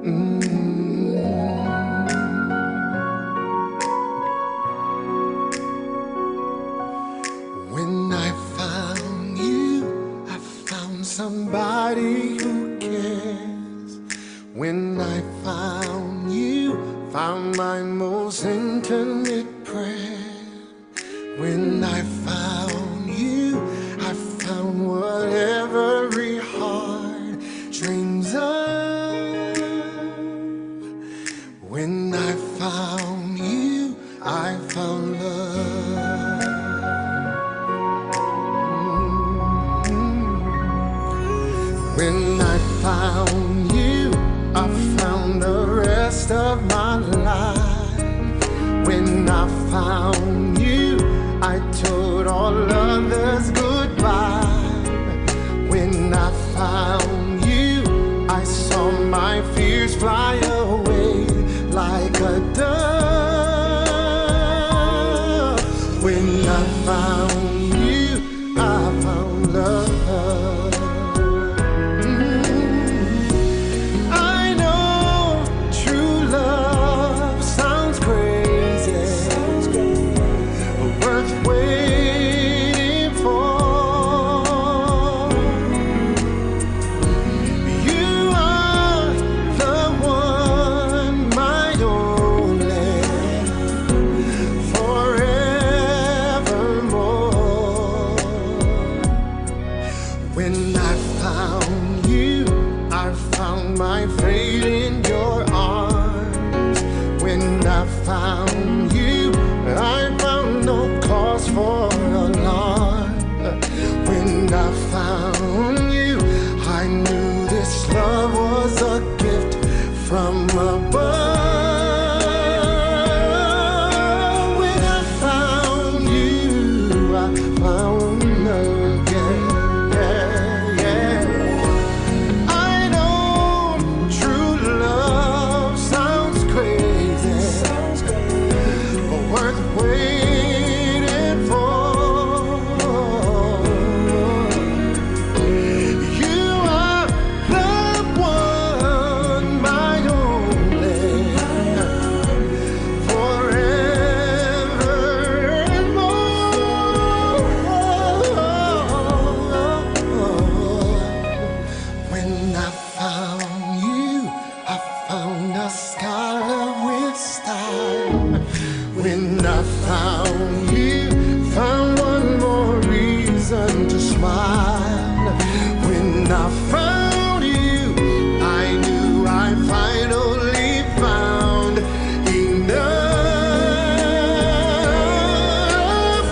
Mm. When I found you, I found somebody who cares. When I found you, found my most intimate prayer. When I found you, I found what every heart dreams of. When I found you, I found love. When I found you, I found the rest of my life. When I found you, I told all others goodbye. When I found you, I saw my fears fly away like a dove. When I found you, I found love. When I found you, I found my fate in your arms. When I found you, I found no cause for alarm. When I found you, I knew this love was a gift from above. When I found you, I found love. When I found you, I found a scholar with style. When I found you, found one more reason to smile. When I found you, I knew I finally found enough.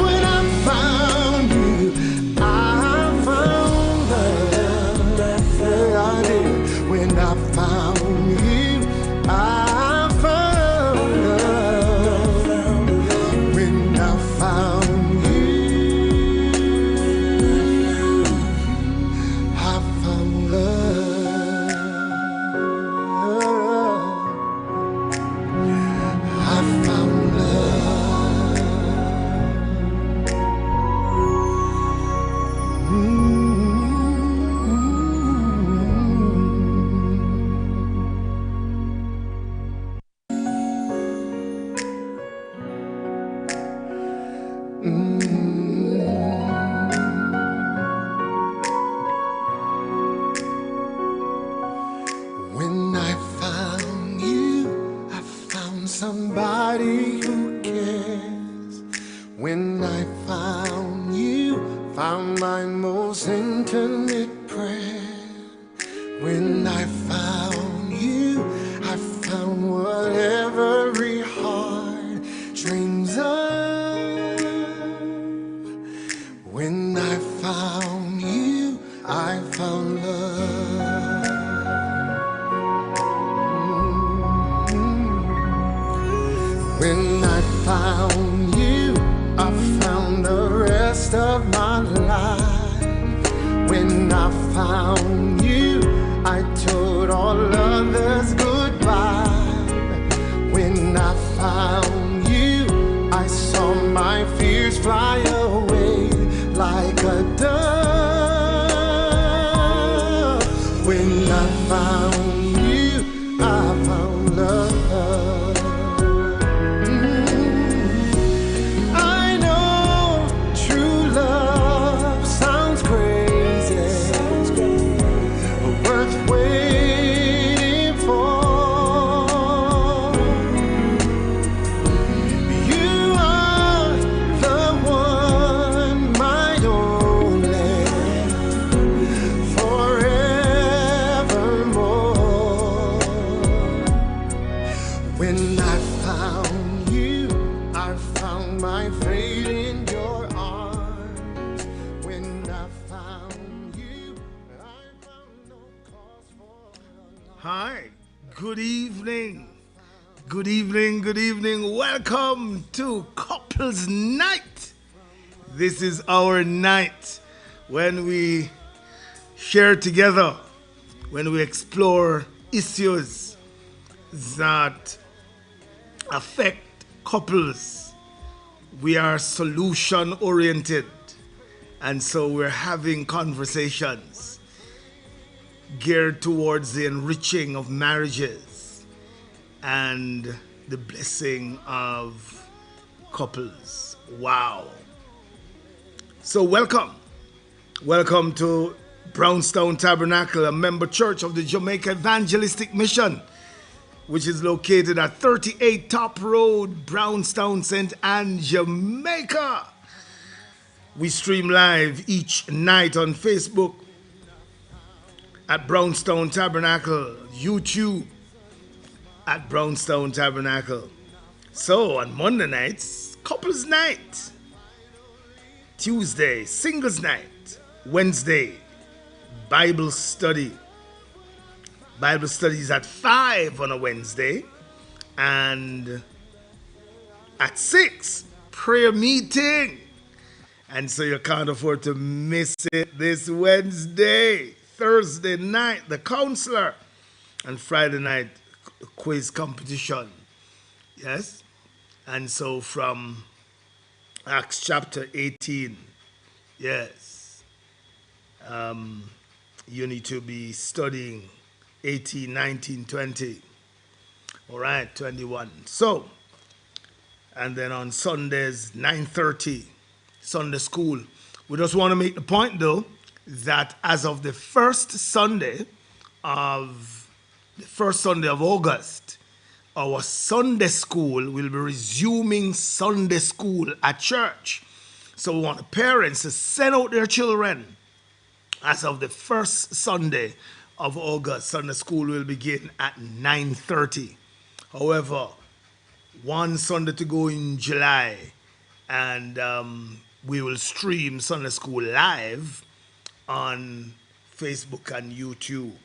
When I found you, I found love. I did. When I found you, I found love. When I found you, I found love. I found love. When I found you, I found somebody who cares. When I found you, found my most intimate prayer. When I found you, I found what every heart dreams of. When I found you, I found love. When I found you, I found the rest of my life. When I found you, I told all others goodbye. When I found you, I saw my fears fly away like a dove. When I found you, I love. I know true love sounds crazy, but worth waiting for. You are the one, my only, forevermore. When I found you, I found my fate in your arms. When I found you, I found no cause for alarm. Hi, good evening. Good evening, good evening. Welcome to Couples Night. This is our night when we share together, when we explore issues that affect couples. We are solution oriented, and so we're having conversations geared towards the enriching of marriages and the blessing of couples. Wow. So welcome to Brownstown Tabernacle, a member church of the Jamaica Evangelistic Mission, which is located at 38 Top Road, Brownstown, St. Anne, Jamaica. We stream live each night on Facebook at Brownstown Tabernacle, YouTube at Brownstown Tabernacle. So on Monday nights, couples night. Tuesday, singles night. Wednesday, Bible study. Bible study is at 5 on a Wednesday. And at 6, prayer meeting. And so you can't afford to miss it this Wednesday. Thursday night, the counselor. And Friday night, quiz competition. Yes? And so from Acts chapter 18, yes, you need to be studying 18, 19, 20. All right, 21. So, and then on Sundays, 9:30, Sunday school. We just want to make the point, though, that as of the first Sunday of August, our Sunday school will be resuming Sunday school at church. So we want the parents to send out their children. As of the first Sunday of August, Sunday school will begin at 9:30. However, one Sunday to go in July, and we will stream Sunday school live on Facebook and YouTube.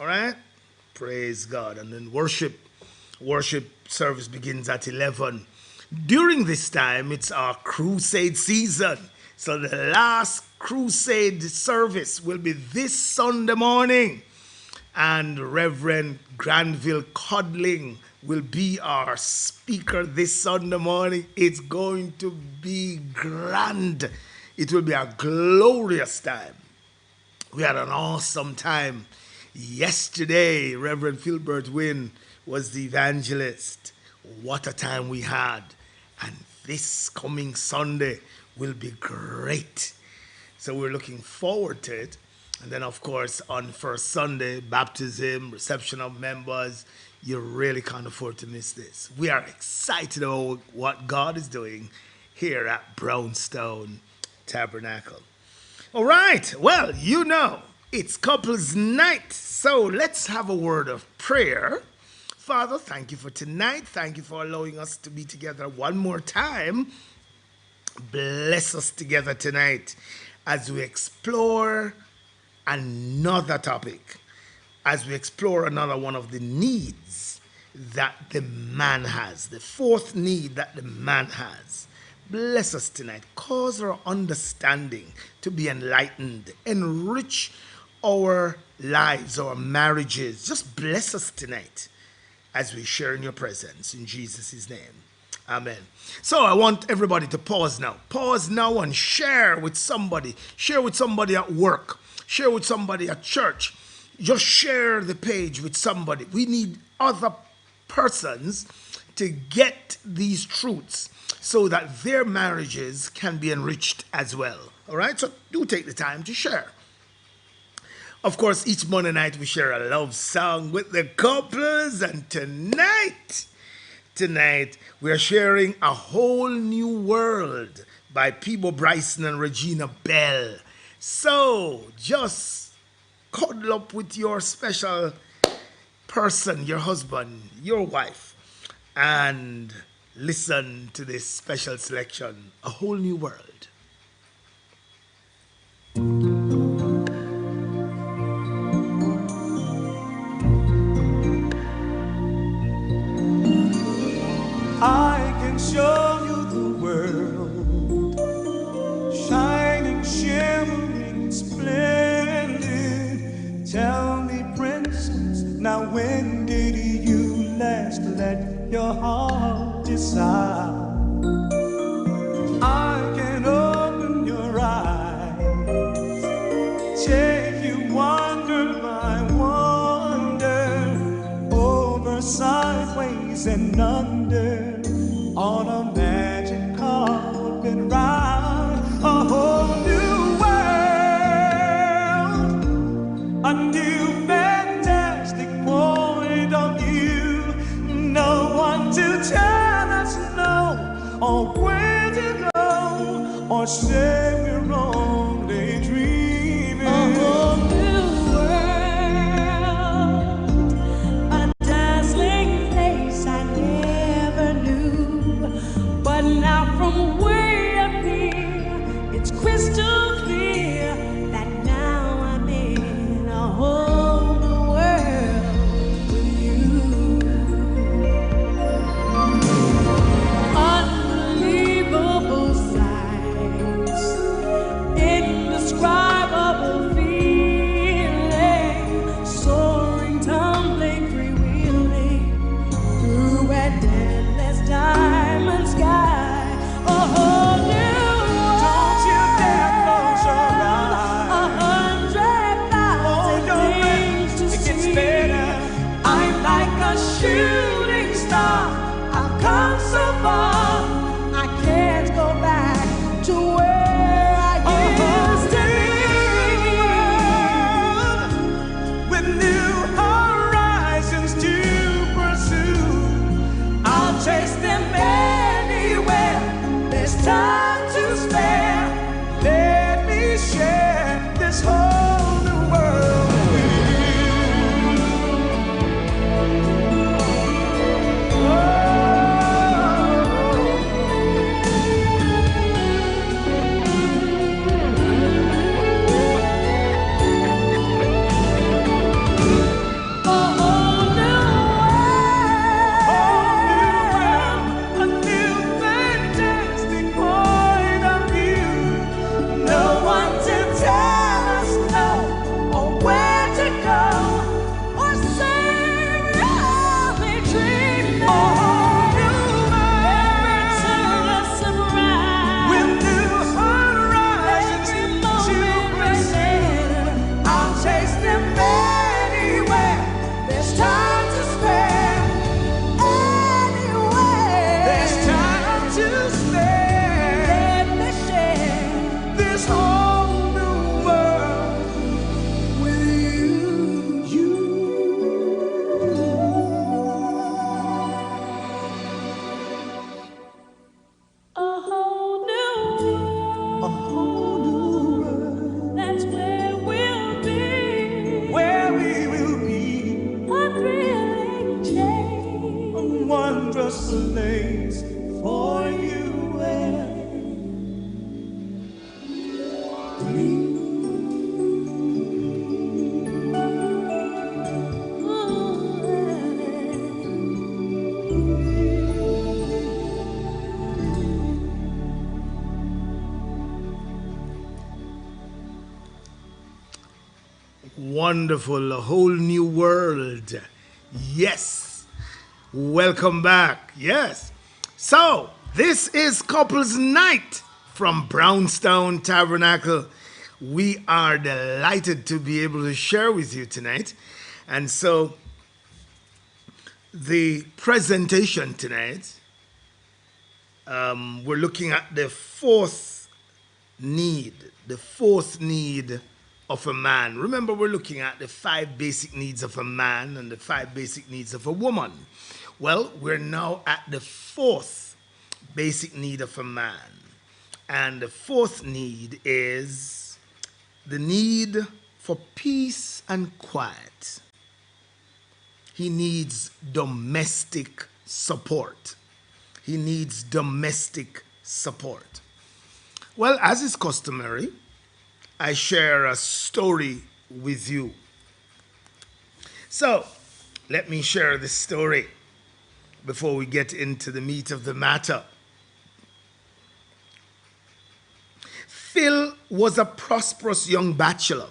All right? Praise God. And then worship service begins at 11. During this time, it's our crusade season. So the last crusade service will be this Sunday morning. And Reverend Granville Codling will be our speaker this Sunday morning. It's going to be grand. It will be a glorious time. We had an awesome time yesterday. Reverend Philbert Wynn was the evangelist. What a time we had. And this coming Sunday will be great. So we're looking forward to it. And then, of course, on first Sunday, baptism, reception of members. You really can't afford to miss this. We are excited about what God is doing here at Brownstown Tabernacle. All right, well, you know, it's couples night. So let's have a word of prayer. Father, thank you for tonight. Thank you for allowing us to be together one more time. Bless us together tonight as we explore another topic, as we explore another one of the needs that the man has, the fourth need that the man has. Bless us tonight. Cause our understanding to be enlightened. Enrich our lives, our marriages. Just bless us tonight as we share in your presence. In Jesus' name. Amen. So I want everybody to pause now. Pause now and share with somebody. Share with somebody at work. Share with somebody at church. Just share the page with somebody. We need other persons to get these truths so that their marriages can be enriched as well. All right, so do take the time to share. Of course, each Monday night we share a love song with the couples, and tonight we're sharing A Whole New World by Peebo Bryson and Regina Bell. So just cuddle up with your special person, your husband, your wife, and listen to this special selection, A Whole New World. I can show you the world, shining, shimmering, splendid. Tell me, princess, now when did you last let your heart decide? I can open your eyes, take you wonder by wonder, over, sideways, and under, on a magic carpet ride. A whole new world, a new fantastic point of view. No one to tell us no, or where to go, or say we're only dreaming. A whole new world, a dazzling place I never knew. But now from way up here, it's crystal clear that now I'm in a whole new world with you. Unbelievable sights, indescribable feeling, soaring, tumbling, freewheeling through an endless diamond sky. A whole new world. Don't you dare close your eyes. 100,000 things to see. It gets better. I'm like a shooting star. I've come so far. I can't go back to where I used to be. With new horizons to pursue, I'll chase them anywhere. There's time to spare. Let me share this whole new world with you. A whole new world, a new fantastic point of view. No one to tell us no, or where to go, or say we're only dreaming. A whole new world, every turn a surprise, with new horizons to pursue. I'll chase them anywhere. There's time to spare. Anywhere. There's time to spare. Let me share this whole new world with you. A whole new world. A whole new world. That's where we'll be. Where we will be. A thrilling change. A wondrous place for you and me. Wonderful, A Whole New World. Yes. Welcome back. Yes. So, this is Couples Night from Brownstown Tabernacle. We are delighted to be able to share with you tonight. And so, The presentation tonight, we're looking at the fourth need of a man. Remember, we're looking at the 5 basic needs of a man and the 5 basic needs of a woman. Well, we're now at the 4th basic need of a man. And the 4th need is the need for peace and quiet. He needs domestic support. He needs domestic support. Well, as is customary, I share a story with you. So, let me share this story before we get into the meat of the matter. Phil was a prosperous young bachelor.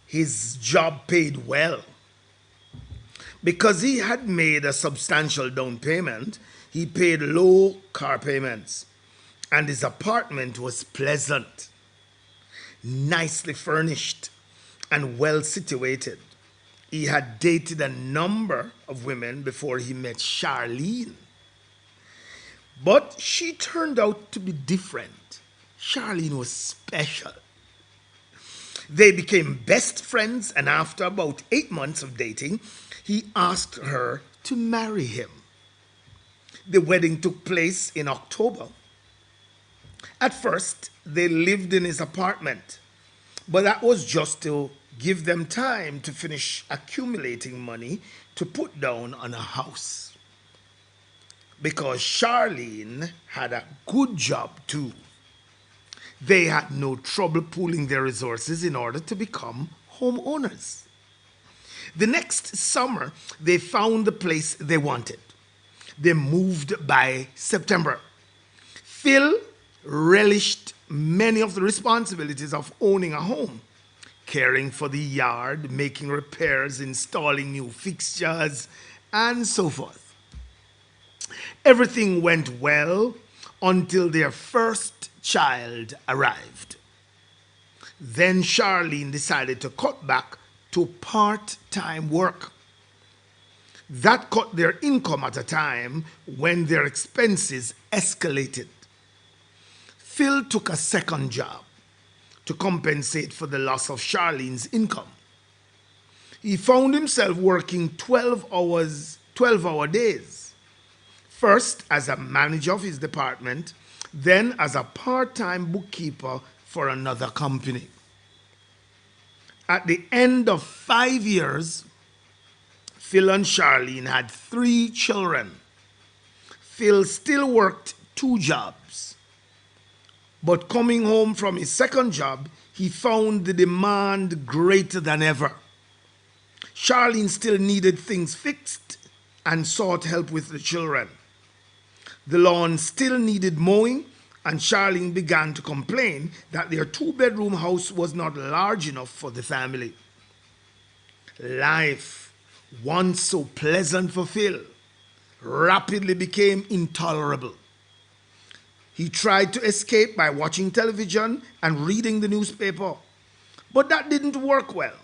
His job paid well. Because he had made a substantial down payment, he paid low car payments, and his apartment was pleasant, nicely furnished, and well situated. He had dated a number of women before he met Charlene. But she turned out to be different. Charlene was special. They became best friends, and after about 8 months of dating, he asked her to marry him. The wedding took place in October. At first, they lived in his apartment, but that was just to give them time to finish accumulating money to put down on a house. Because Charlene had a good job too. They had no trouble pooling their resources in order to become homeowners. The next summer, they found the place they wanted. They moved by September. Phil relished many of the responsibilities of owning a home, caring for the yard, making repairs, installing new fixtures, and so forth. Everything went well until their first child arrived. Then Charlene decided to cut back to part-time work. That cut their income at a time when their expenses escalated. Phil took a second job to compensate for the loss of Charlene's income. He found himself working 12-hour days, first as a manager of his department, then as a part-time bookkeeper for another company. At the end of 5 years, Phil and Charlene had 3 children. Phil still worked 2 jobs, but coming home from his second job, he found the demand greater than ever. Charlene still needed things fixed and sought help with the children. The lawn still needed mowing, and Charlene began to complain that their 2-bedroom house was not large enough for the family. Life, once so pleasant for Phil, rapidly became intolerable. He tried to escape by watching television and reading the newspaper, but that didn't work well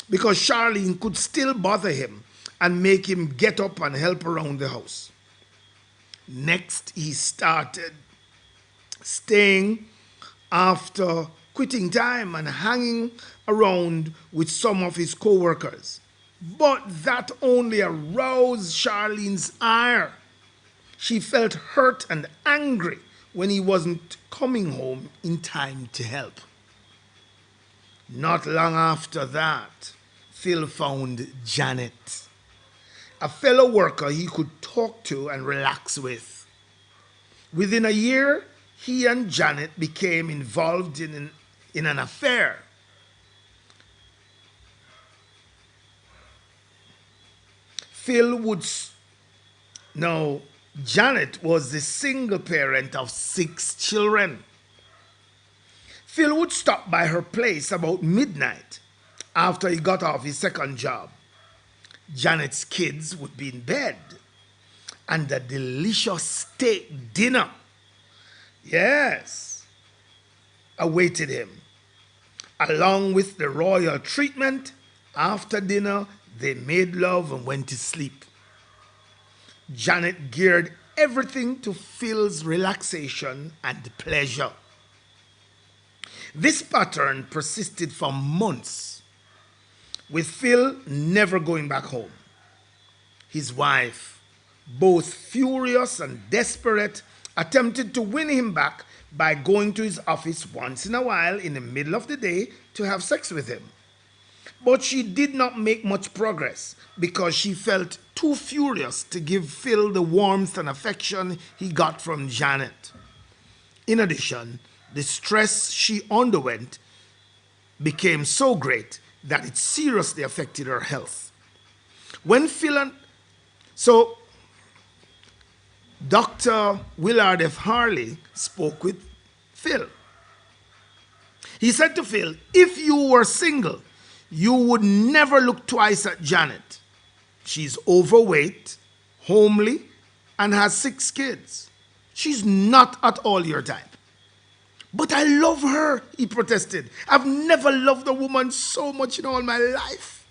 because Charlene could still bother him and make him get up and help around the house. Next, he started staying after quitting time and hanging around with some of his co-workers. But that only aroused Charlene's ire. She felt hurt and angry when he wasn't coming home in time to help. Not long after that, Phil found Janet, a fellow worker he could talk to and relax with. Within a year, he and Janet became involved in an affair. Janet was the single parent of 6 children. Phil would stop by her place about midnight after he got off his second job. Janet's kids would be in bed, and a delicious steak dinner, yes, awaited him. Along with the royal treatment, after dinner, they made love and went to sleep. Janet geared everything to Phil's relaxation and pleasure. This pattern persisted for months, with Phil never going back home. His wife, both furious and desperate, attempted to win him back by going to his office once in a while in the middle of the day to have sex with him. But she did not make much progress because she felt too furious to give Phil the warmth and affection he got from Janet. In addition, the stress she underwent became so great that it seriously affected her health. When Phil and so Dr. Willard F. Harley spoke with Phil. He said to Phil, if you were single, you would never look twice at Janet. She's overweight, homely, and has 6 kids. She's not at all your type. But I love her, he protested. I've never loved a woman so much in all my life.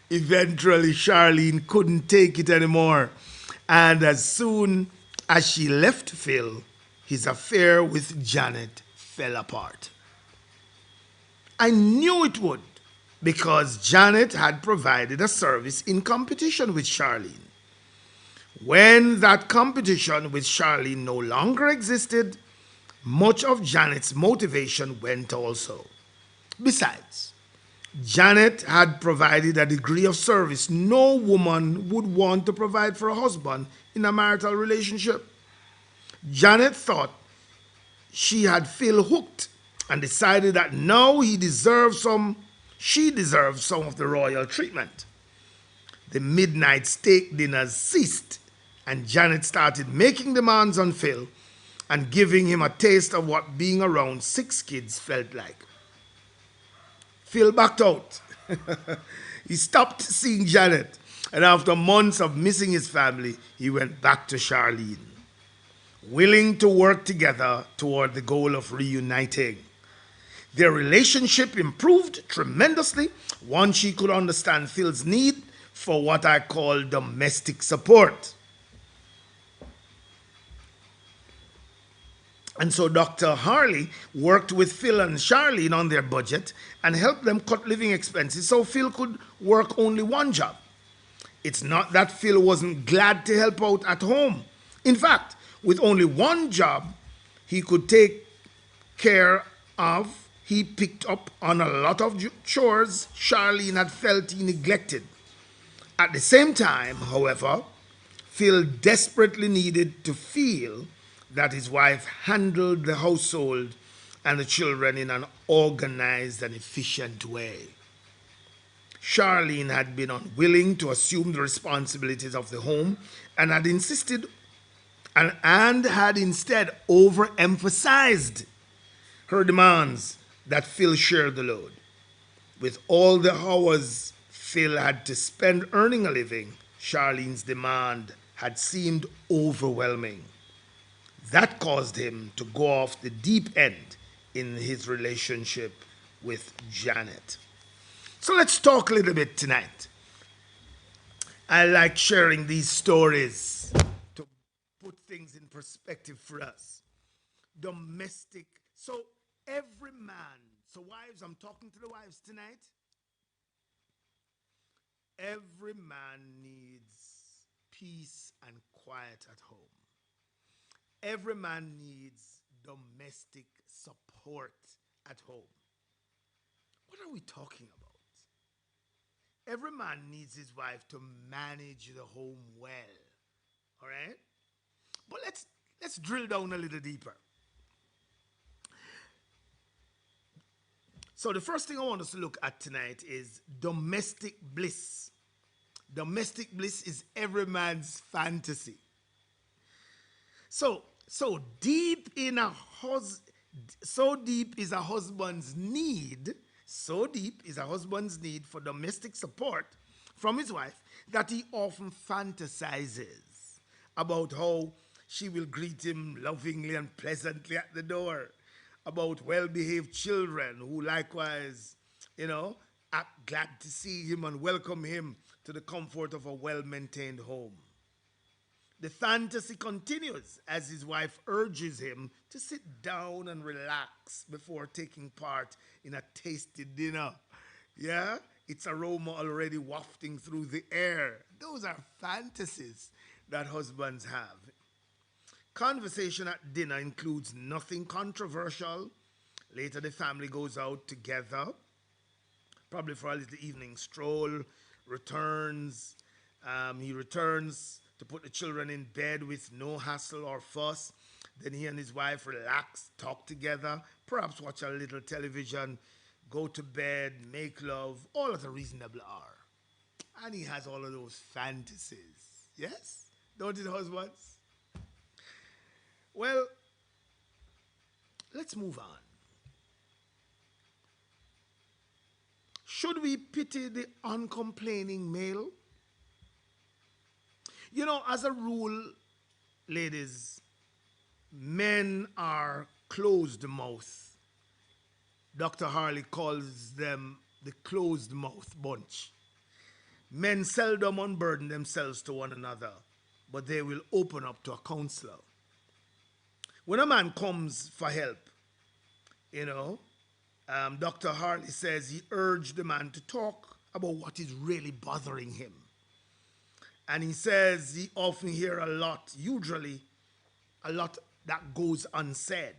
Eventually, Charlene couldn't take it anymore. And as soon as she left Phil, his affair with Janet fell apart. I knew it would because Janet had provided a service in competition with Charlene. When that competition with Charlene no longer existed, much of Janet's motivation went also. Besides, Janet had provided a degree of service no woman would want to provide for a husband in a marital relationship. Janet thought she had Phil hooked and decided that now she deserved some of the royal treatment. The midnight steak dinners ceased, and Janet started making demands on Phil and giving him a taste of what being around 6 kids felt like. Phil backed out. He stopped seeing Janet, and after months of missing his family, he went back to Charlene, willing to work together toward the goal of reuniting. Their relationship improved tremendously once she could understand Phil's need for what I call domestic support. And so Dr. Harley worked with Phil and Charlene on their budget and helped them cut living expenses so Phil could work only one job. It's not that Phil wasn't glad to help out at home. In fact, with only one job he could take care of, he picked up on a lot of chores Charlene had felt he neglected. At the same time, however, Phil desperately needed to feel that his wife handled the household and the children in an organized and efficient way. Charlene had been unwilling to assume the responsibilities of the home and had insisted and had instead overemphasized her demands that Phil share the load. With all the hours Phil had to spend earning a living, Charlene's demand had seemed overwhelming. That caused him to go off the deep end in his relationship with Janet. So let's talk a little bit tonight. I like sharing these stories to put things in perspective for us. Domestic. So every man, so wives, I'm talking to the wives tonight. Every man needs peace and quiet at home. Every man needs domestic support at home. What are we talking about? Every man needs his wife to manage the home well. All right? But let's drill down a little deeper. So the first thing I want us to look at tonight is domestic bliss. Domestic bliss is every man's fantasy. So deep is a husband's need. So deep is a husband's need for domestic support from his wife that he often fantasizes about how she will greet him lovingly and pleasantly at the door, about well-behaved children who likewise, act glad to see him and welcome him to the comfort of a well-maintained home. The fantasy continues as his wife urges him to sit down and relax before taking part in a tasty dinner. Yeah, its aroma already wafting through the air. Those are fantasies that husbands have. Conversation at dinner includes nothing controversial. Later, the family goes out together, probably for a little evening stroll, returns. He returns to put the children in bed with no hassle or fuss. Then he and his wife relax, talk together, perhaps watch a little television, go to bed, make love, all at a reasonable hour. And he has all of those fantasies. Yes? Don't it, husbands? Well, let's move on. Should we pity the uncomplaining male? You know, as a rule, ladies, men are closed mouth. Dr. Harley calls them the closed mouth bunch. Men seldom unburden themselves to one another, but they will open up to a counselor. When a man comes for help, you know, Dr. Harley says he urged the man to talk about what is really bothering him. And he says he often hear a lot, usually a lot that goes unsaid,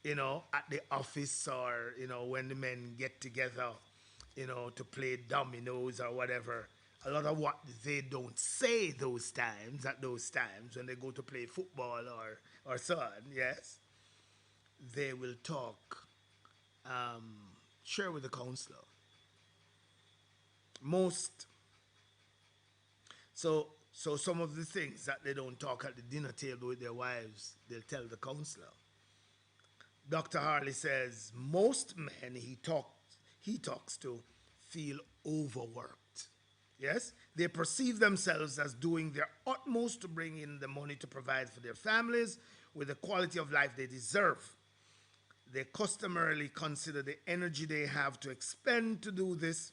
you know, at the office or, you know, when the men get together, you know, to play dominoes or whatever. A lot of what they don't say at those times when they go to play football or so on, yes, they will talk, share with the counselor. Most So some of the things that they don't talk at the dinner table with their wives, they'll tell the counselor. Dr. Harley says most men he talks to feel overworked. Yes? They perceive themselves as doing their utmost to bring in the money to provide for their families with the quality of life they deserve. They customarily consider the energy they have to expend to do this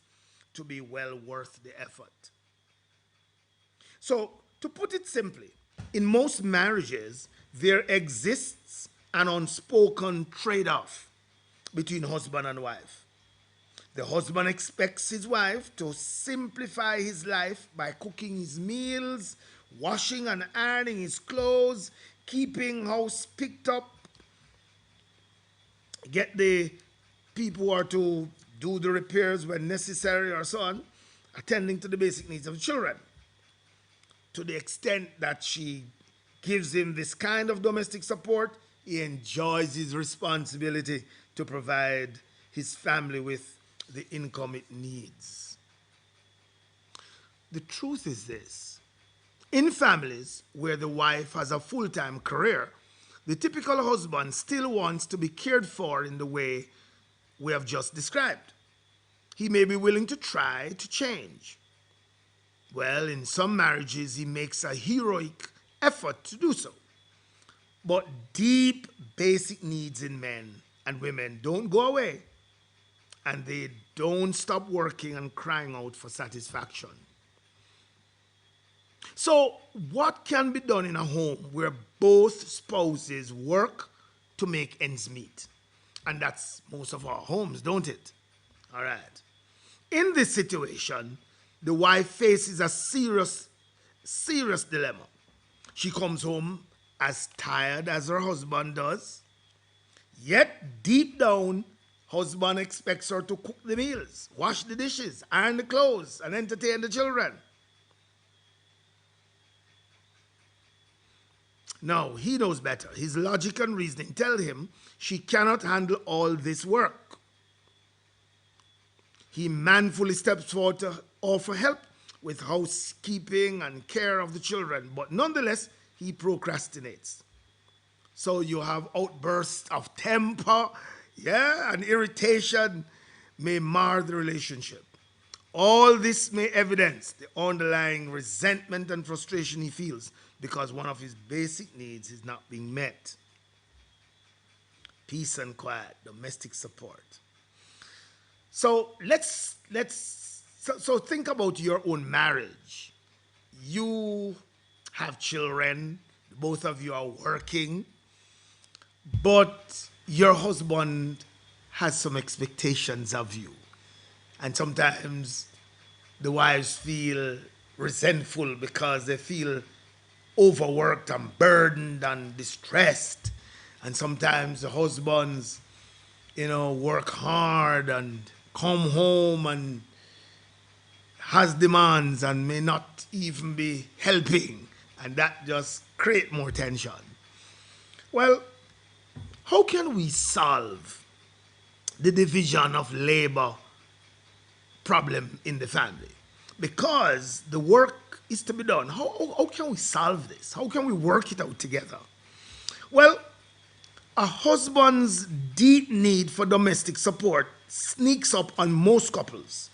to be well worth the effort. So, to put it simply, in most marriages, there exists an unspoken trade off between husband and wife. The husband expects his wife to simplify his life by cooking his meals, washing and ironing his clothes, keeping house picked up, get the people who are to do the repairs when necessary or so on, attending to the basic needs of the children. To the extent that she gives him this kind of domestic support, he enjoys his responsibility to provide his family with the income it needs. The truth is this: in families where the wife has a full-time career, the typical husband still wants to be cared for in the way we have just described. He may be willing to try to change. Well, in some marriages, he makes a heroic effort to do so. But deep, basic needs in men and women don't go away, and they don't stop working and crying out for satisfaction. So, what can be done in a home where both spouses work to make ends meet? And that's most of our homes, don't it? All right. In this situation, the wife faces a serious dilemma. She comes home as tired as her husband does, yet deep down, husband expects her to cook the meals, wash the dishes, iron the clothes, and entertain the children. No, he knows better. His logic and reasoning tell him she cannot handle all this work. He manfully steps forward to offer help with housekeeping and care of the children, but nonetheless, he procrastinates. So you have outbursts of temper, yeah, and irritation may mar the relationship. All this may evidence the underlying resentment and frustration he feels because one of his basic needs is not being met. Peace and quiet, domestic support. So let's think about your own marriage. You have children, both of you are working, but your husband has some expectations of you. And sometimes the wives feel resentful because they feel overworked and burdened and distressed. And sometimes the husbands, work hard and come home and has demands and may not even be helping. And that just create more tension. Well, how can we solve the division of labor problem in the family? Because the work is to be done. How can we solve this? How can we work it out together? Well, a husband's deep need for domestic support sneaks up on most couples.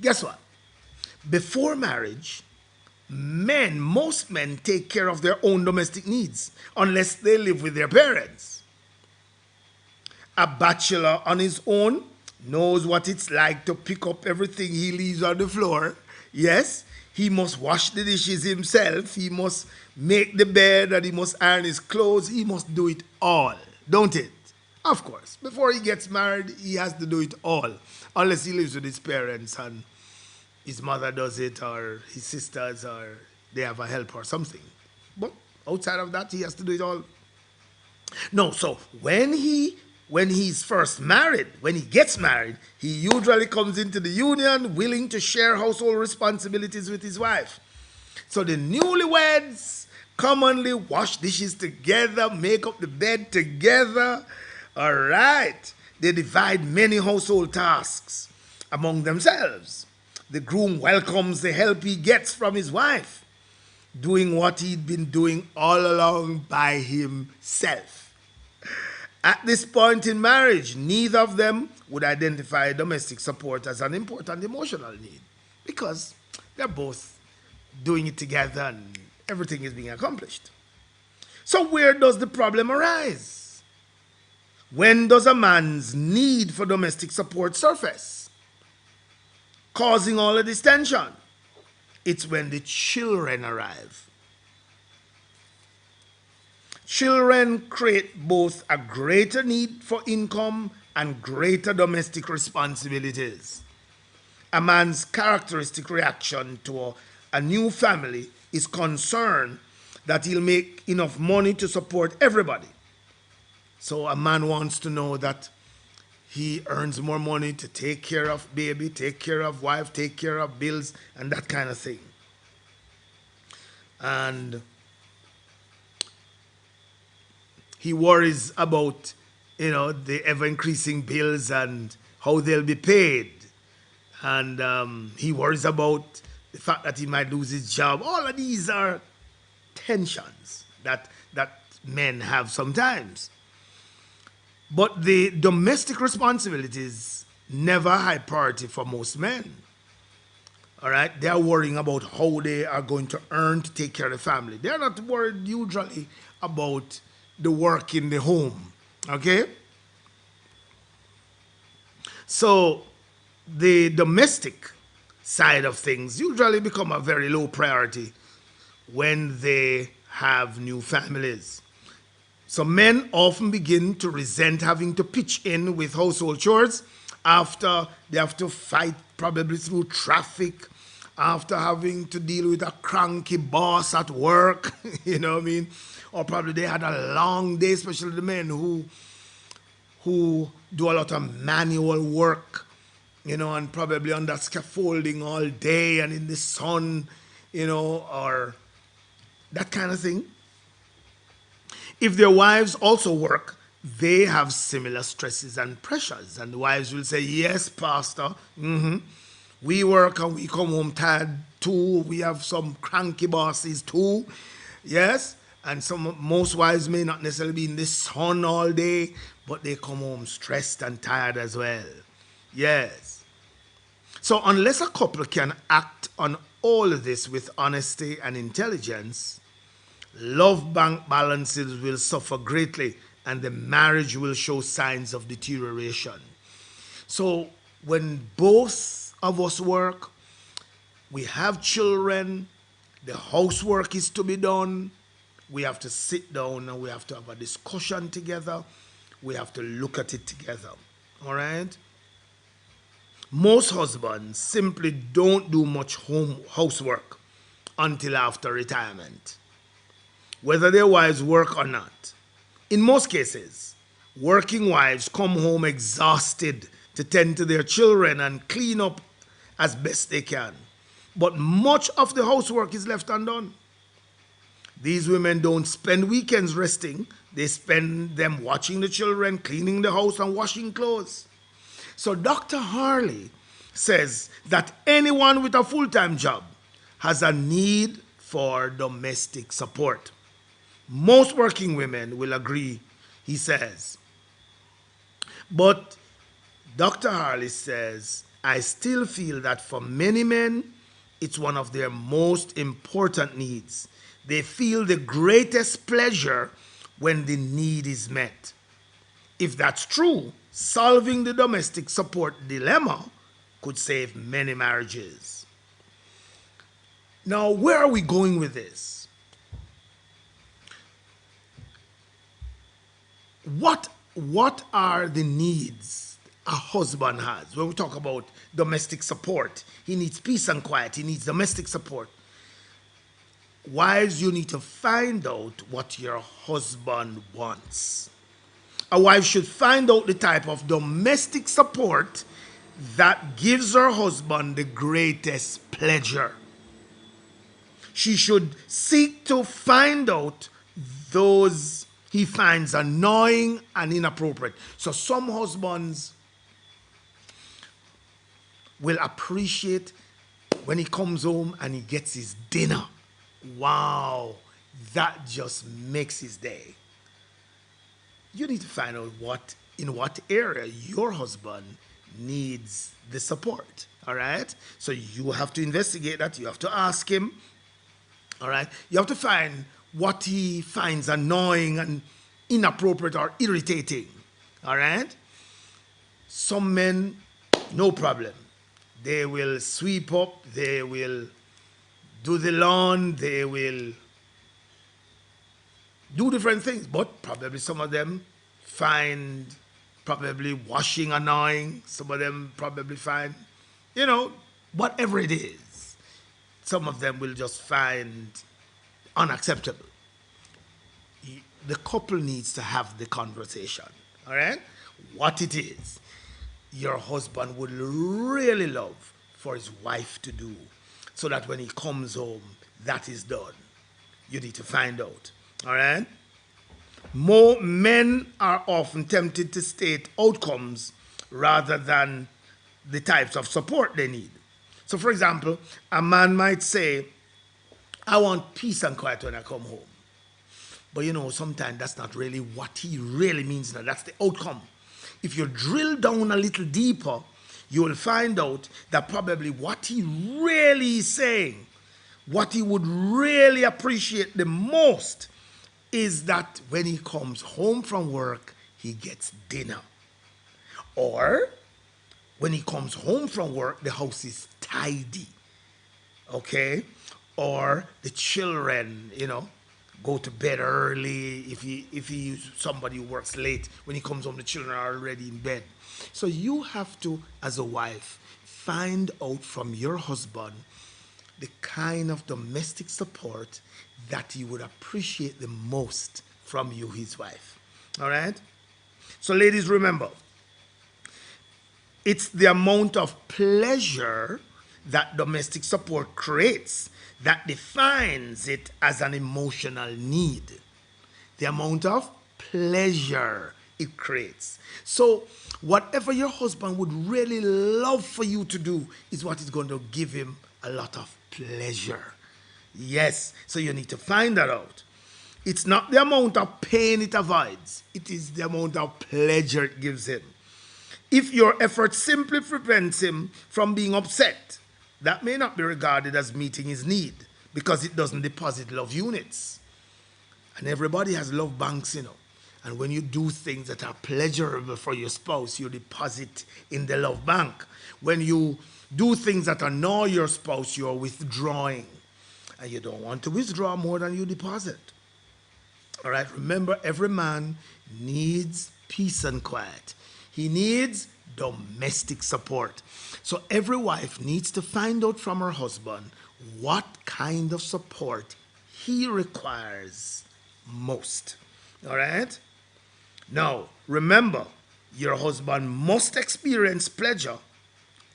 Guess what? Before marriage, most men take care of their own domestic needs unless they live with their parents. A bachelor on his own knows what it's like to pick up everything he leaves on the floor. Yes, he must wash the dishes himself, he must make the bed, and he must iron his clothes. He must do it all, don't it? Of course, before he gets married, he has to do it all, unless he lives with his parents and his mother does it, or his sisters, or they have a help or something. But outside of that, he has to do it all. No, so when he's first married, when he gets married, he usually comes into the union willing to share household responsibilities with his wife. So the newlyweds commonly wash dishes together, make up the bed together. All right. They divide many household tasks among themselves. The groom welcomes the help he gets from his wife, doing what he'd been doing all along by himself. At this point in marriage, neither of them would identify domestic support as an important emotional need because they're both doing it together and everything is being accomplished. So, where does the problem arise? When does a man's need for domestic support surface, causing all of this tension? It's when the children arrive. Children create both a greater need for income and greater domestic responsibilities. A man's characteristic reaction to a new family is concern that he'll make enough money to support everybody. So a man wants to know that he earns more money to take care of baby, take care of wife, take care of bills, and that kind of thing. And he worries about, the ever-increasing bills and how they'll be paid. And he worries about the fact that he might lose his job. All of these are tensions that men have sometimes. But the domestic responsibilities never high priority for most men. All right, they are worrying about how they are going to earn to take care of the family. They are not worried usually about the work in the home. Okay? So the domestic side of things usually become a very low priority when they have new families. So men often begin to resent having to pitch in with household chores after they have to fight probably through traffic, after having to deal with a cranky boss at work, you know what I mean? Or probably they had a long day, especially the men who do a lot of manual work, and probably under scaffolding all day and in the sun, or that kind of thing. If their wives also work, they have similar stresses and pressures. And the wives will say, yes, Pastor, we work and we come home tired too. We have some cranky bosses too. Yes. And most wives may not necessarily be in the sun all day, but they come home stressed and tired as well. Yes. So unless a couple can act on all of this with honesty and intelligence, love bank balances will suffer greatly and the marriage will show signs of deterioration. So when both of us work, we have children, The housework is to be done. We have to sit down and we have to have a discussion together. We have to look at it together. All right? Most husbands simply don't do much housework until after retirement, whether their wives work or not. In most cases, working wives come home exhausted to tend to their children and clean up as best they can. But much of the housework is left undone. These women don't spend weekends resting. They spend them watching the children, cleaning the house, and washing clothes. So Dr. Harley says that anyone with a full-time job has a need for domestic support. Most working women will agree, he says. But Dr. Harley says, I still feel that for many men, it's one of their most important needs. They feel the greatest pleasure when the need is met. If that's true, solving the domestic support dilemma could save many marriages. Now, where are we going with this? What are the needs a husband has? When we talk about domestic support, he needs peace and quiet. He needs domestic support. Wives, you need to find out what your husband wants. A wife should find out the type of domestic support that gives her husband the greatest pleasure. She should seek to find out those he finds annoying and inappropriate. So some husbands will appreciate when he comes home and he gets his dinner. Wow, that just makes his day. You need to find out in what area your husband needs the support. All right? So you have to investigate that. You have to ask him. All right? You have to find what he finds annoying and inappropriate or irritating. All right? Some men, no problem. They will sweep up, they will do the lawn, they will do different things, but probably some of them find probably washing annoying, some of them probably find, whatever it is, some of them will just find unacceptable. The couple needs to have the conversation, all right? What it is your husband would really love for his wife to do, so that when he comes home, that is done. You need to find out, all right? More men are often tempted to state outcomes rather than the types of support they need. So, for example, a man might say, I want peace and quiet when I come home. But sometimes that's not really what he really means now. That's the outcome. If you drill down a little deeper, you will find out that probably what he really is saying, what he would really appreciate the most, is that when he comes home from work, he gets dinner. Or when he comes home from work, the house is tidy. Okay? Or the children, go to bed early. If he somebody who works late, when he comes home, the children are already in bed. So you have to, as a wife, find out from your husband the kind of domestic support that he would appreciate the most from you, his wife. All right? So ladies, remember, it's the amount of pleasure that domestic support creates that defines it as an emotional need. The amount of pleasure it creates. So whatever your husband would really love for you to do is what is going to give him a lot of pleasure. Yes, so you need to find that out. It's not the amount of pain it avoids. It is the amount of pleasure it gives him. If your effort simply prevents him from being upset, that may not be regarded as meeting his need because it doesn't deposit love units. And everybody has love banks, And when you do things that are pleasurable for your spouse, you deposit in the love bank. When you do things that annoy your spouse, you are withdrawing. And you don't want to withdraw more than you deposit. All right, remember, every man needs peace and quiet. He needs domestic support. So every wife needs to find out from her husband what kind of support he requires most. All right? Now, remember, your husband must experience pleasure,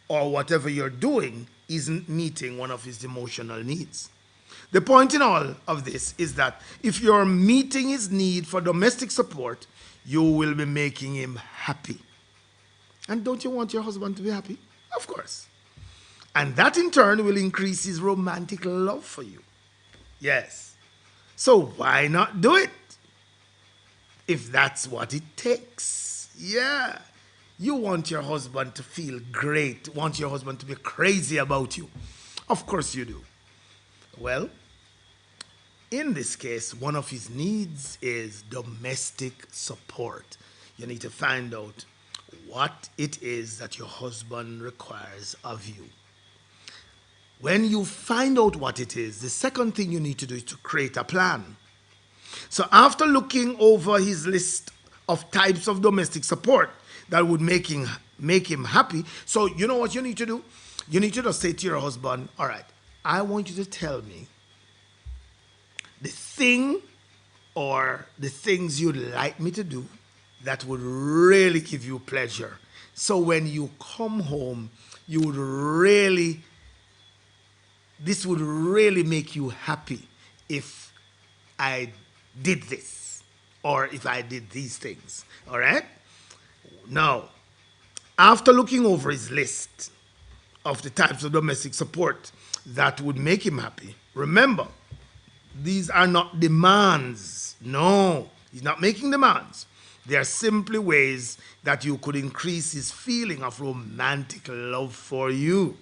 or whatever you're doing isn't meeting one of his emotional needs. The point in all of this is that if you're meeting his need for domestic support, you will be making him happy. And don't you want your husband to be happy? Of course. And that in turn will increase his romantic love for you. Yes. So why not do it? If that's what it takes. Yeah. You want your husband to feel great, want your husband to be crazy about you. Of course you do. Well, in this case, one of his needs is domestic support. You need to find out what it is that your husband requires of you. When you find out what it is, the second thing you need to do is to create a plan. So after looking over his list of types of domestic support that would make him happy, so you know what you need to do? You need to just say to your husband, all right, I want you to tell me the thing or the things you'd like me to do that would really give you pleasure. So when you come home, you would really, this would really make you happy if I did this or if I did these things. All right? Now, after looking over his list of the types of domestic support that would make him happy, remember, these are not demands. No, he's not making demands. They are simply ways that you could increase his feeling of romantic love for you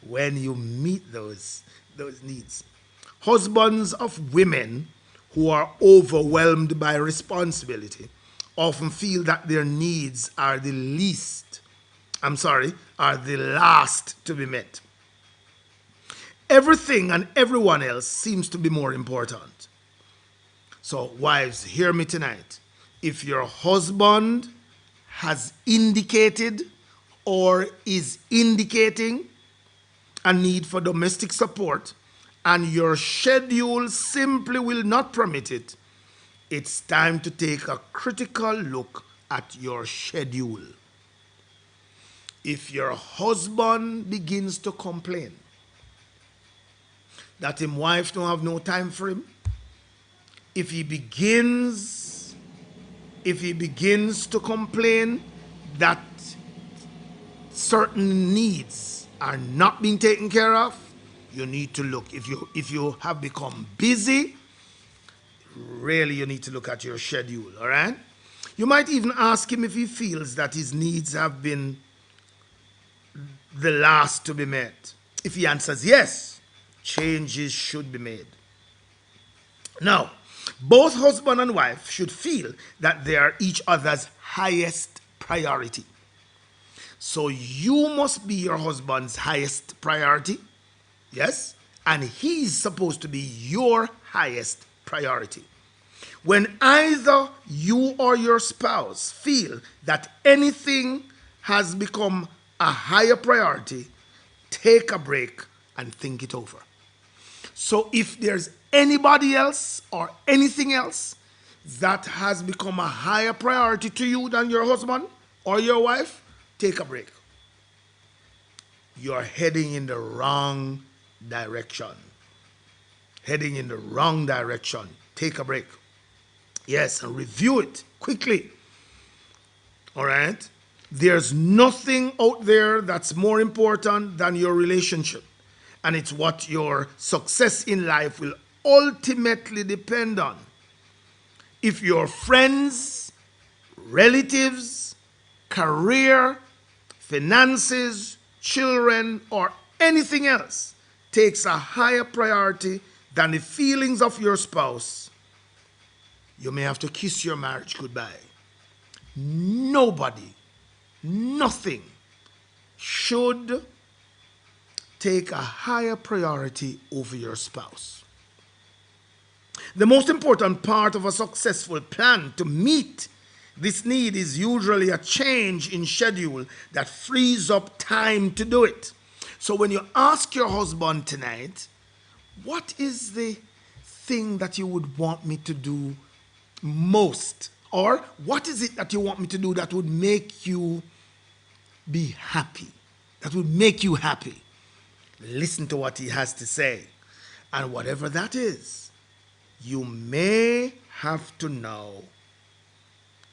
when you meet those needs. Husbands of women who are overwhelmed by responsibility often feel that their needs are the last to be met. Everything and everyone else seems to be more important. So, wives, hear me tonight. If your husband has indicated or is indicating a need for domestic support and your schedule simply will not permit it, it's time to take a critical look at your schedule. If your husband begins to complain that his wife don't have no time for him, if he begins to complain that certain needs are not being taken care of, you need to look. If you have become busy, really you need to look at your schedule, all right? You might even ask him if he feels that his needs have been the last to be met. If he answers yes, changes should be made. Now, both husband and wife should feel that they are each other's highest priority. So you must be your husband's highest priority, yes? And he's supposed to be your highest priority. When either you or your spouse feel that anything has become a higher priority, take a break and think it over. So if there's anybody else or anything else that has become a higher priority to you than your husband or your wife, take a break. You're heading in the wrong direction. Heading in the wrong direction. Take a break. Yes, and review it quickly. All right? There's nothing out there that's more important than your relationship. And it's what your success in life will ultimately depend on. If your friends, relatives, career, finances, children, or anything else takes a higher priority than the feelings of your spouse, you may have to kiss your marriage goodbye. Nobody, nothing should take a higher priority over your spouse. The most important part of a successful plan to meet this need is usually a change in schedule that frees up time to do it. So when you ask your husband tonight, what is the thing that you would want me to do most? Or what is it that you want me to do that would make you be happy? That would make you happy? Listen to what he has to say. And whatever that is, you may have to now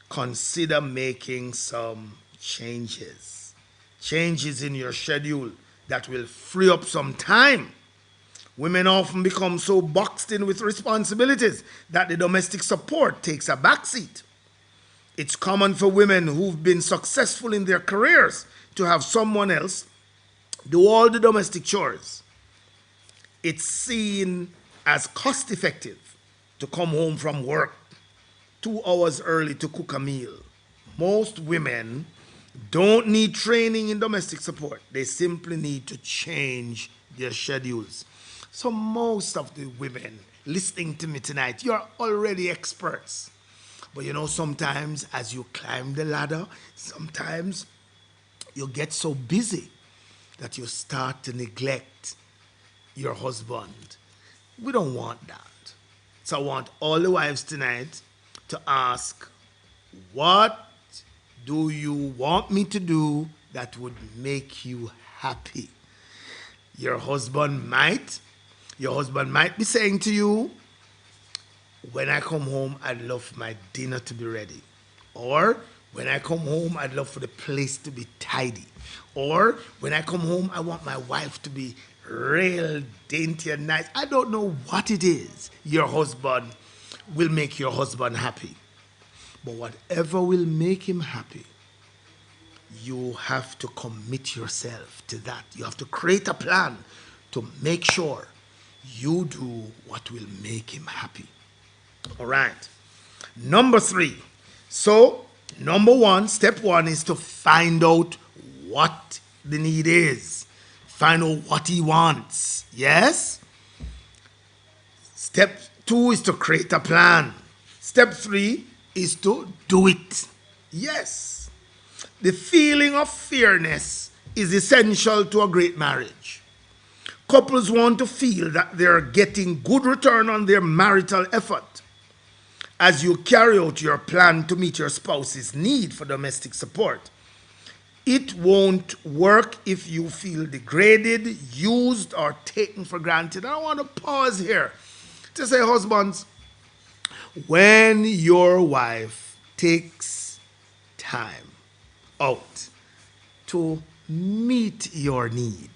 consider making some changes. Changes in your schedule that will free up some time. Women often become so boxed in with responsibilities that the domestic support takes a backseat. It's common for women who've been successful in their careers to have someone else do all the domestic chores. It's seen as cost effective to come home from work 2 hours early to cook a meal. Most women don't need training in domestic support. They simply need to change their schedules. So most of the women listening to me tonight, you're already experts. But sometimes as you climb the ladder, sometimes you get so busy that you start to neglect your husband. We don't want that. So I want all the wives tonight to ask, what do you want me to do that would make you happy? Your husband might be saying to you, when I come home, I'd love for my dinner to be ready. Or when I come home, I'd love for the place to be tidy. Or when I come home, I want my wife to be real dainty and nice. I don't know what it is your husband will make your husband happy. But whatever will make him happy, you have to commit yourself to that. You have to create a plan to make sure you do what will make him happy. All right. Number 3. So, number 1, step 1 is to find out what the need is. Find out what he wants. Yes? Step 2 is to create a plan. Step 3 is to do it. Yes. The feeling of fairness is essential to a great marriage. Couples want to feel that they're getting good return on their marital effort. As you carry out your plan to meet your spouse's need for domestic support, it won't work if you feel degraded, used, or taken for granted. I want to pause here to say, husbands, when your wife takes time out to meet your need,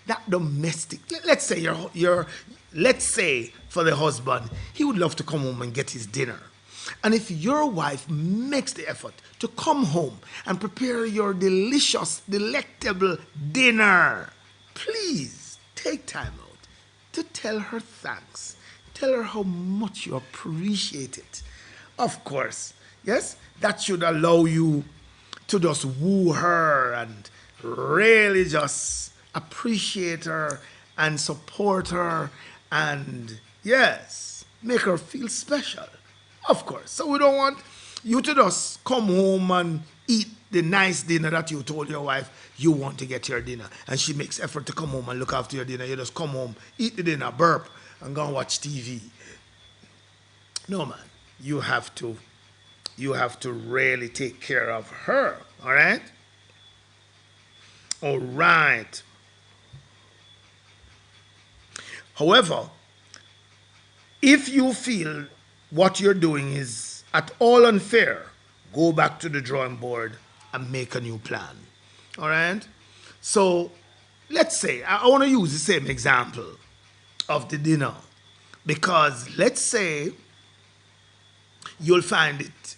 that domestic, let's say for the husband, he would love to come home and get his dinner. And if your wife makes the effort to come home and prepare your delicious, delectable dinner, please take time out to tell her thanks. Tell her how much you appreciate it. Of course, yes, that should allow you to just woo her and really just appreciate her and support her and, yes, make her feel special. Of course. So we don't want you to just come home and eat the nice dinner that you told your wife you want to get your dinner. And she makes effort to come home and look after your dinner. You just come home, eat the dinner, burp, and go and watch TV. No, man. You have to really take care of her. All right? All right. However, if you feel what you're doing is at all unfair, go back to the drawing board and make a new plan. All right? So, let's say, I want to use the same example of the dinner. Because let's say you'll find it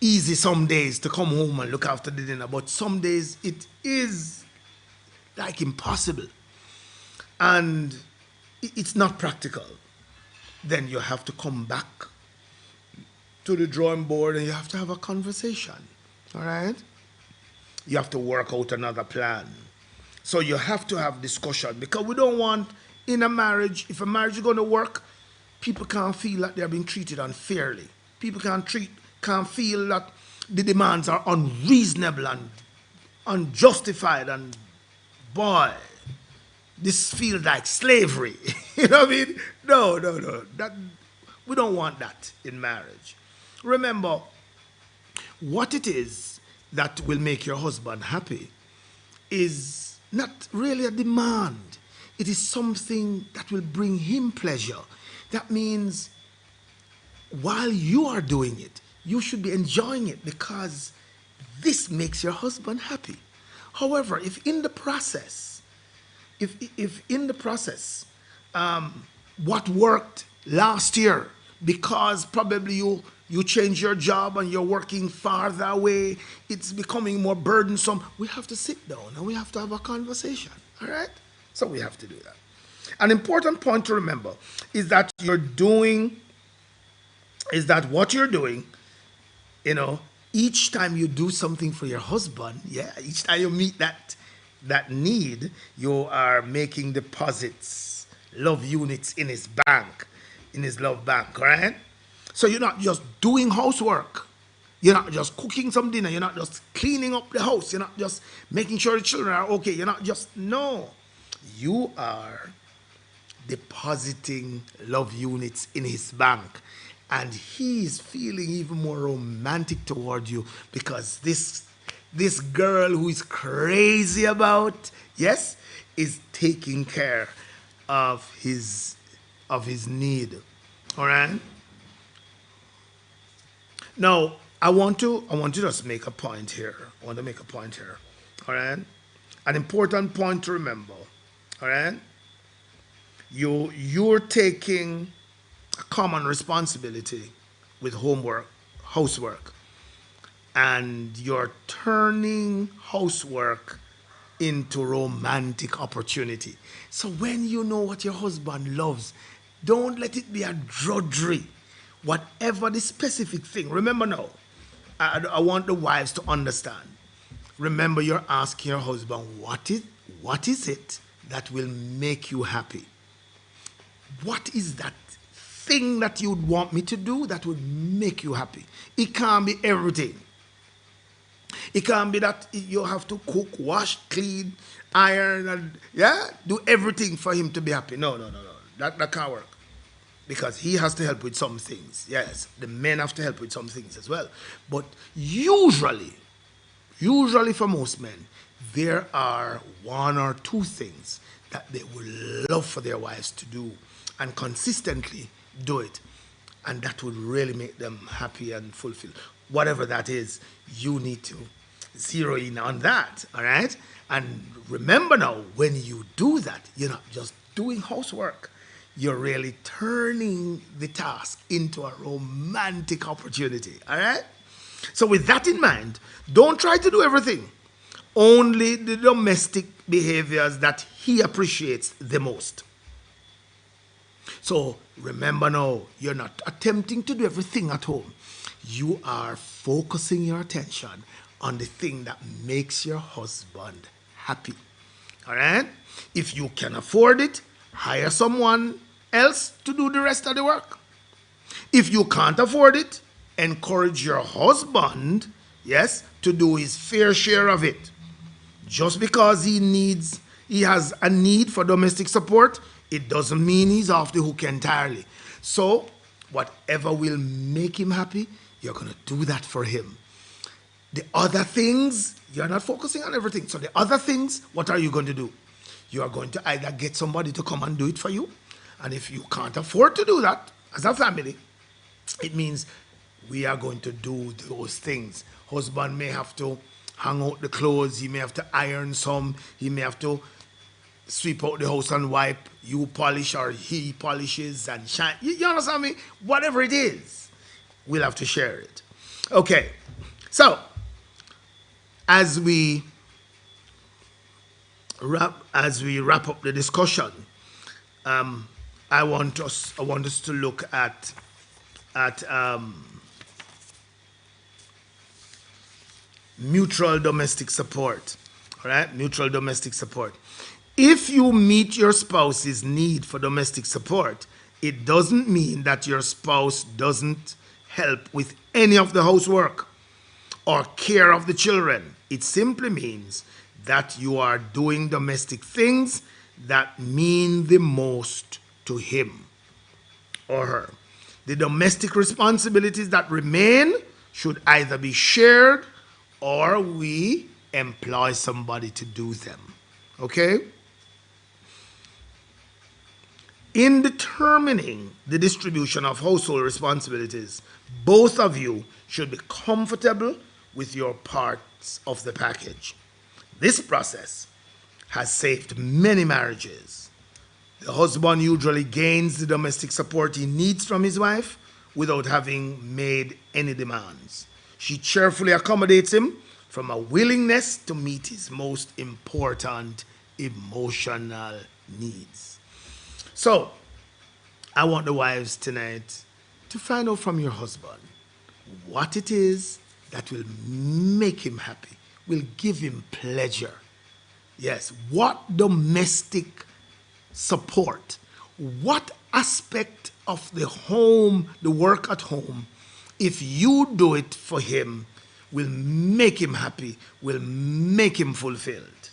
easy some days to come home and look after the dinner, but some days it is like impossible. And it's not practical. Then you have to come back to the drawing board and you have to have a conversation. All right? You have to work out another plan. So you have to have discussion because we don't want in a marriage, if a marriage is going to work, people can't feel that they're being treated unfairly. People can't feel that the demands are unreasonable and unjustified and boy, this feels like slavery. You know what I mean? No, no, no. That we don't want that in marriage. Remember, what it is that will make your husband happy is not really a demand. It is something that will bring him pleasure. That means while you are doing it, you should be enjoying it because this makes your husband happy. However, if in the process, what worked last year because probably you change your job and you're working farther away, it's becoming more burdensome. We have to sit down and we have to have a conversation. All right? So we have to do that. An important point to remember is that what you're doing, you know, each time you do something for your husband, yeah, each time you meet that need, you are making deposits, love units in his bank, in his love bank, right? So you're not just doing housework. You're not just cooking some dinner. You're not just cleaning up the house. You're not just making sure the children are okay. You're not just, no. You are depositing love units in his bank. And he's feeling even more romantic toward you because this girl who is crazy about, yes, is taking care of his need. All right? Now, I want to just make a point here. I want to make a point here. All right? An important point to remember. All right? You're taking a common responsibility with housework, and you're turning housework into romantic opportunity. So when you know what your husband loves, don't let it be a drudgery. Whatever the specific thing, remember now, I want the wives to understand. Remember, you're asking your husband, what is it that will make you happy? What is that thing that you'd want me to do that would make you happy? It can't be everything. It can't be that you have to cook, wash, clean, iron, and do everything for him to be happy. No, no, no, no. That can't work. Because he has to help with some things. Yes, the men have to help with some things as well. But usually for most men, there are one or two things that they would love for their wives to do and consistently do it. And that would really make them happy and fulfilled. Whatever that is, you need to zero in on that, all right? And remember now, when you do that, you're not just doing housework. You're really turning the task into a romantic opportunity, all right? So with that in mind, don't try to do everything. Only the domestic behaviors that he appreciates the most. So remember now, you're not attempting to do everything at home. You are focusing your attention on the thing that makes your husband happy. All right? If you can afford it, hire someone else to do the rest of the work. If you can't afford it, encourage your husband, yes, to do his fair share of it. Just because he has a need for domestic support, it doesn't mean he's off the hook entirely. So, whatever will make him happy, you're going to do that for him. The other things, you're not focusing on everything. So the other things, what are you going to do? You are going to either get somebody to come and do it for you. And if you can't afford to do that as a family, it means we are going to do those things. Husband may have to hang out the clothes. He may have to iron some. He may have to sweep out the house and wipe. You polish or he polishes and shine. You understand me? Whatever it is, we'll have to share it. Okay. So, as we wrap up the discussion, I want us to look at mutual domestic support. All right, mutual domestic support. If you meet your spouse's need for domestic support, it doesn't mean that your spouse doesn't help with any of the housework or care of the children. It simply means that you are doing domestic things that mean the most to him or her. The domestic responsibilities that remain should either be shared or we employ somebody to do them. Okay? In determining the distribution of household responsibilities, both of you should be comfortable with your parts of the package. This process has saved many marriages. The husband usually gains the domestic support he needs from his wife without having made any demands. She cheerfully accommodates him from a willingness to meet his most important emotional needs. So, I want the wives tonight to find out from your husband what it is that will make him happy, will give him pleasure. Yes, what domestic support, what aspect of the home, the work at home, if you do it for him, will make him happy, will make him fulfilled.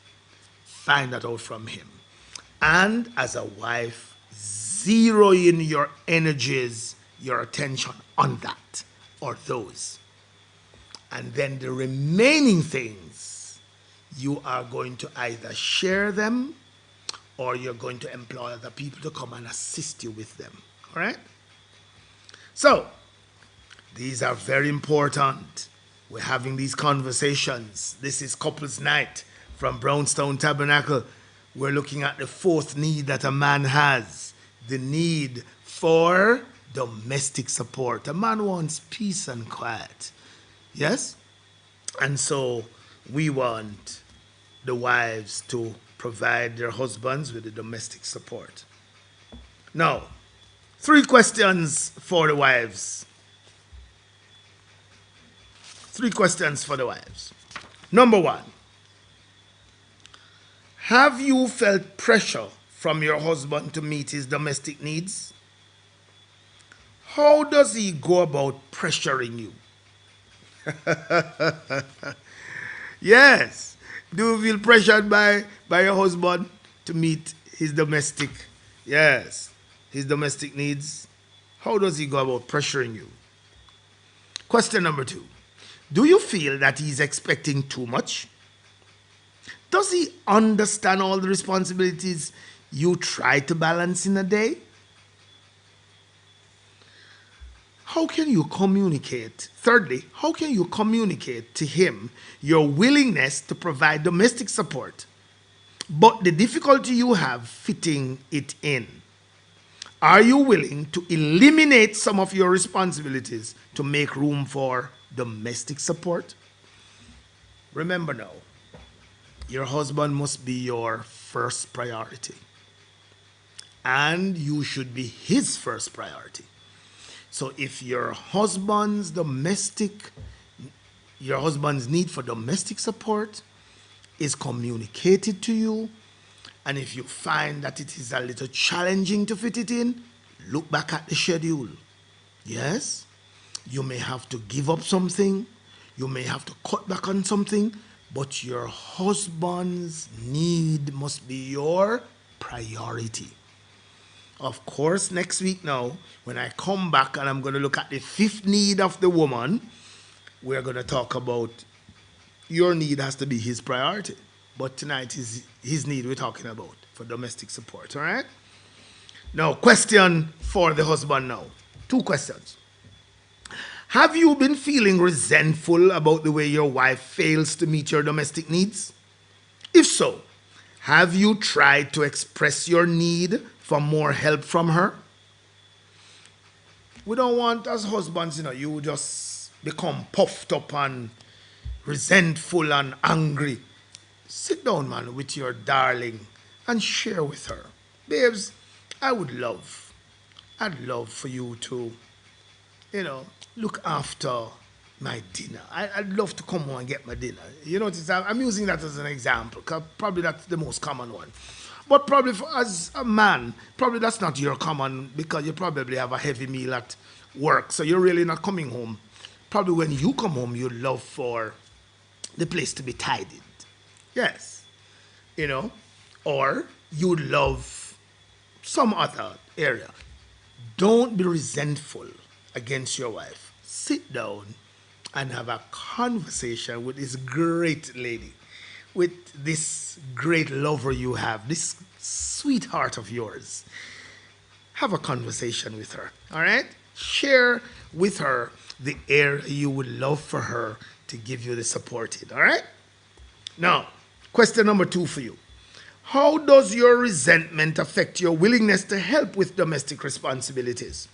Find that out from him. And as a wife, zero in your energies, your attention on that or those. And then the remaining things, you are going to either share them or you're going to employ other people to come and assist you with them. All right? So, these are very important. We're having these conversations. This is Couples Night from Brownstone Tabernacle. We're looking at the fourth need that a man has, the need for domestic support. A man wants peace and quiet. Yes? And so we want the wives to provide their husbands with the domestic support. Now, 3 questions for the wives. 3 questions for the wives. Number 1, have you felt pressure from your husband to meet his domestic needs? How does he go about pressuring you? Yes. Do you feel pressured by your husband to meet his domestic, his domestic needs? How does he go about pressuring you? Question number 2. Do you feel that he's expecting too much? Does he understand all the responsibilities you try to balance in a day? How can you communicate? Thirdly, how can you communicate to him your willingness to provide domestic support, but the difficulty you have fitting it in? Are you willing to eliminate some of your responsibilities to make room for domestic support? Remember now, your husband must be your first priority, and you should be his first priority. So if your husband's need for domestic support is communicated to you, and if you find that it is a little challenging to fit it in, look back at the schedule. Yes, you may have to give up something, you may have to cut back on something, but your husband's need must be your priority. Of course, next week now, when I come back and I'm going to look at the 5th need of the woman, we're going to talk about your need has to be his priority. But tonight is his need we're talking about for domestic support, all right? Now, question for the husband now. 2 questions. Have you been feeling resentful about the way your wife fails to meet your domestic needs? If so, have you tried to express your need for more help from her? We don't want as husbands, you just become puffed up and resentful and angry. Sit down, man, with your darling and share with her. Babes, I'd love for you to, look after my dinner. I'd love to come home and get my dinner. You notice I'm using that as an example, because probably that's the most common one. But probably as a man, probably that's not your common, because you probably have a heavy meal at work, so you're really not coming home. Probably when you come home, you'd love for the place to be tidied. Yes. You know, or you'd love some other area. Don't be resentful against your wife. Sit down and have a conversation with this great lady, with this great lover you have, this sweetheart of yours. Have a conversation with her, all right? Share with her the area you would love for her to give you the support in, all right? Now, question number 2 for you. How does your resentment affect your willingness to help with domestic responsibilities?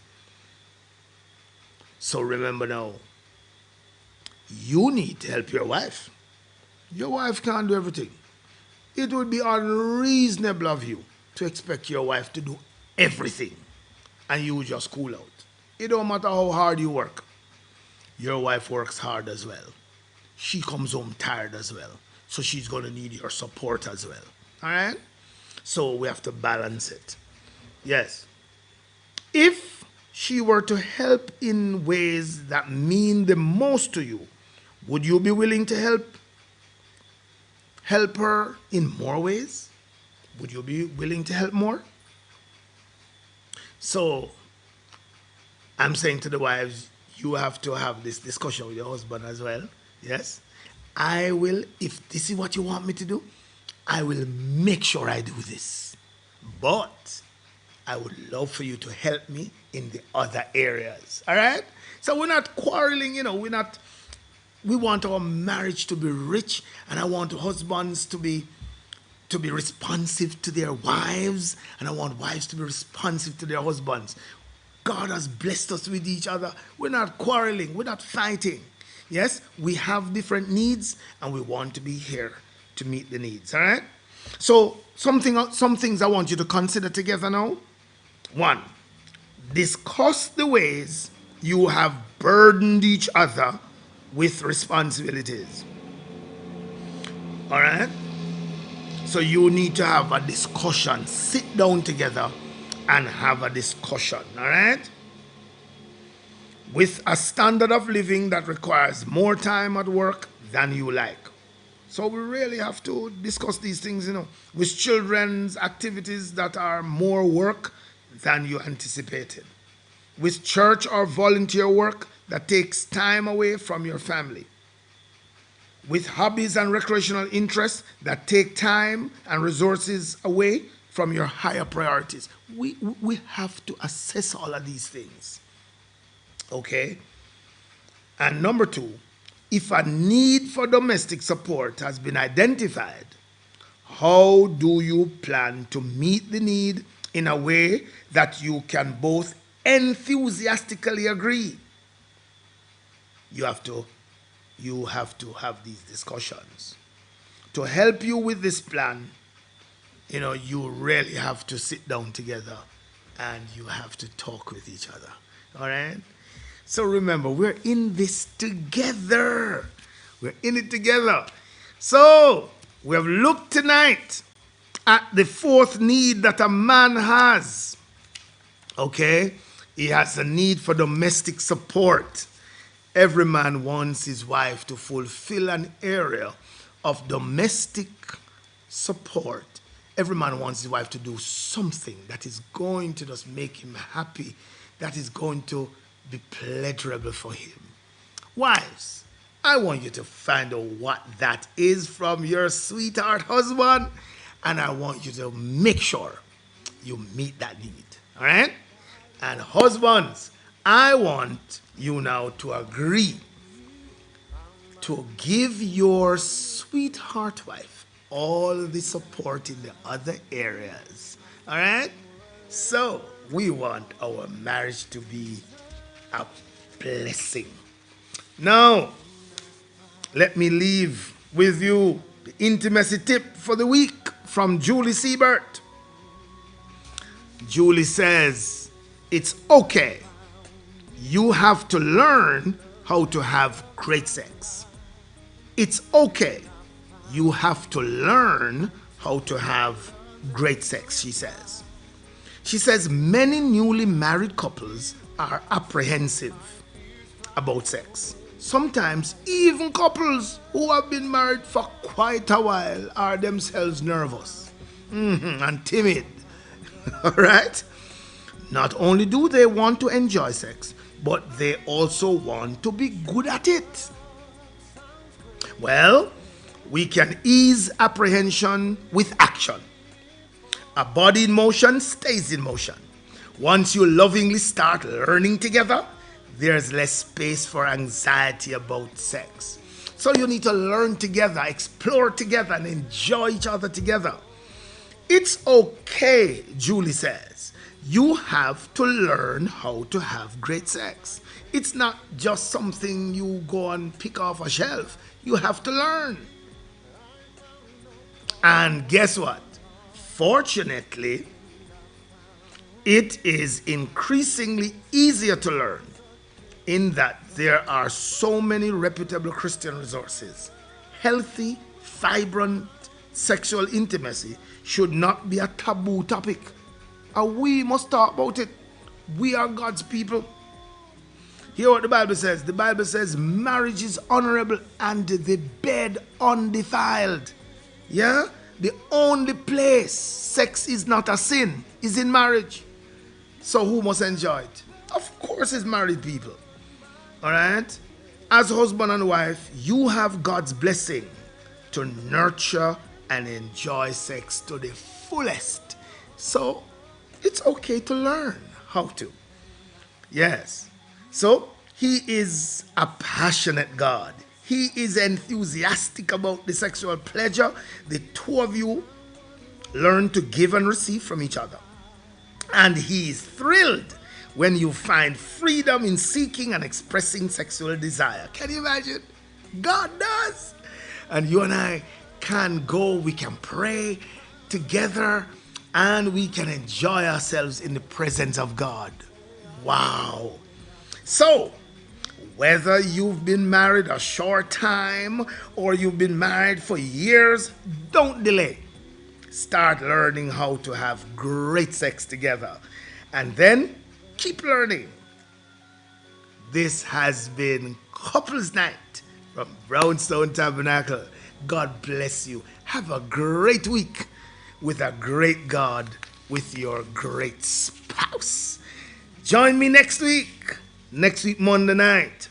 So remember now, you need to help your wife. Your wife can't do everything. It would be unreasonable of you to expect your wife to do everything and you just cool out. It don't matter how hard you work. Your wife works hard as well. She comes home tired as well. So she's going to need your support as well. All right? So we have to balance it. Yes. If she were to help in ways that mean the most to you, would you be willing to help her in more ways? Would you be willing to help more? So I'm saying to the wives, you have to have this discussion with your husband as well. Yes? I will, if this is what you want me to do, I will make sure I do this. But I would love for you to help me in the other areas. All right? So we're not quarreling, we want our marriage to be rich, and I want husbands to be responsive to their wives, and I want wives to be responsive to their husbands. God has blessed us with each other. We're not quarreling. We're not fighting. Yes, we have different needs, and we want to be here to meet the needs. All right? So some things I want you to consider together now. 1, discuss the ways you have burdened each other with responsibilities. All right? So you need to have a discussion. Sit down together and have a discussion. All right? With a standard of living that requires more time at work than you like. So we really have to discuss these things, with children's activities that are more work than you anticipated. With church or volunteer work that takes time away from your family. With hobbies and recreational interests that take time and resources away from your higher priorities. We have to assess all of these things. Okay? And number 2, if a need for domestic support has been identified, how do you plan to meet the need in a way that you can both enthusiastically agree? You have to have these discussions. To help you with this plan, you really have to sit down together and you have to talk with each other. All right? So remember, we're in this together. We're in it together. So we have looked tonight at the 4th need that a man has. Okay? He has a need for domestic support. Every man wants his wife to fulfill an area of domestic support. Every man wants his wife to do something that is going to just make him happy, that is going to be pleasurable for him. Wives, I want you to find out what that is from your sweetheart husband, and I want you to make sure you meet that need. All right? And husbands, I want you now to agree to give your sweetheart wife all the support in the other areas. All right? So we want our marriage to be a blessing. Now, let me leave with you the intimacy tip for the week from Julie Siebert. Julie says, it's okay. You have to learn how to have great sex. It's okay. You have to learn how to have great sex, she says. She says many newly married couples are apprehensive about sex. Sometimes even couples who have been married for quite a while are themselves nervous and timid. All right? Not only do they want to enjoy sex, but they also want to be good at it. Well, we can ease apprehension with action. A body in motion stays in motion. Once you lovingly start learning together, there's less space for anxiety about sex. So you need to learn together, explore together, and enjoy each other together. It's okay, Julie says. You have to learn how to have great sex. It's not just something you go and pick off a shelf. You have to learn. And guess what? Fortunately, it is increasingly easier to learn in that there are so many reputable Christian resources. Healthy, vibrant sexual intimacy should not be a taboo topic. And we must talk about it. We are God's people. Hear what the Bible says. The Bible says marriage is honorable and the bed undefiled. Yeah? The only place sex is not a sin is in marriage. So who must enjoy it? Of course it's married people. Alright? As husband and wife, you have God's blessing to nurture and enjoy sex to the fullest. So it's okay to learn how to. Yes. So he is a passionate God. He is enthusiastic about the sexual pleasure. The two of you learn to give and receive from each other. And he is thrilled when you find freedom in seeking and expressing sexual desire. Can you imagine? God does. And you and I can go, we can pray together, and we can enjoy ourselves in the presence of God. Wow. So, whether you've been married a short time or you've been married for years, don't delay. Start learning how to have great sex together. And then keep learning. This has been Couples Night from Brownstone Tabernacle. God bless you. Have a great week with a great God, with your great spouse. Join me next week Monday night.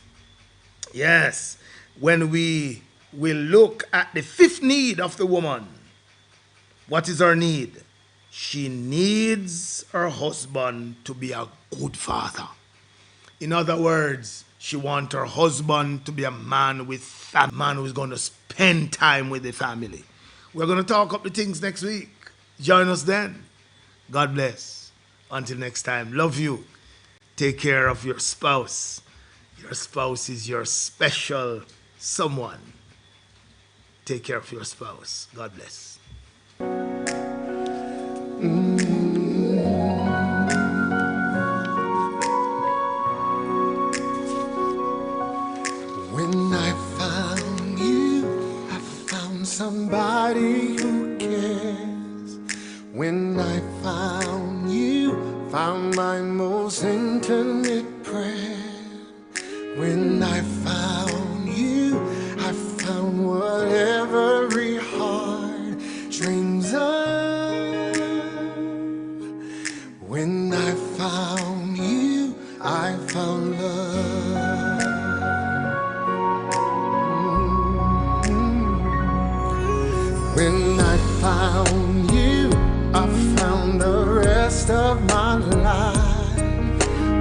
Yes, when we will look at the fifth need of the woman. What is her need? She needs her husband to be a good father. In other words, she wants her husband to be a man with a man who's going to spend time with the family. We're going to talk up the things next week. Join us then. God bless. Until next time, love you. Take care of your spouse. Your spouse is your special someone. Take care of your spouse. God bless. When I found you, I found somebody who cares. When I found you, found my most intimate prayer. When I found you, I found what every heart dreams of. When I found you, I found love. When I found you, I found the rest of my life.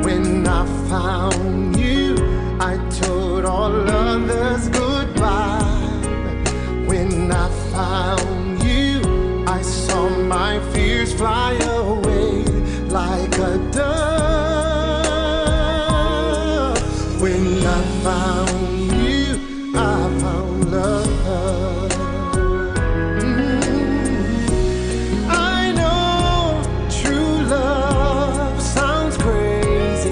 When I found you, I told all others goodbye. When I found you, I saw my fears fly away like a dove. When I found you, I found love. I know true love sounds crazy,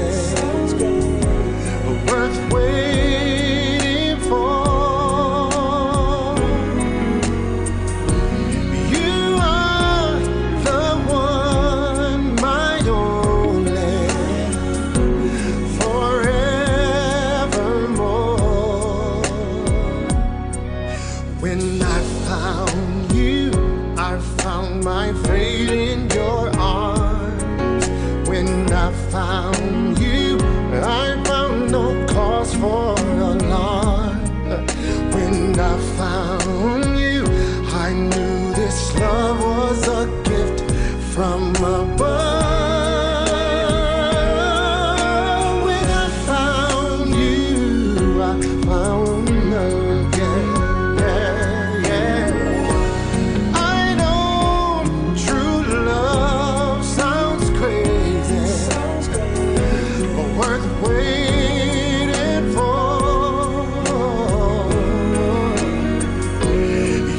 worth waiting I found you, I found no cause for alarm. When I found you, I knew this love was a gift from above. When I found you, I found love. Yeah, yeah, yeah. I know true love sounds crazy, but worth waiting for.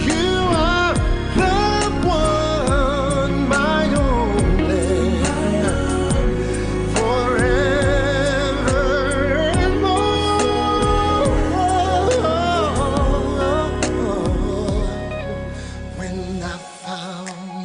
You are the one, my only, forever and more. When I found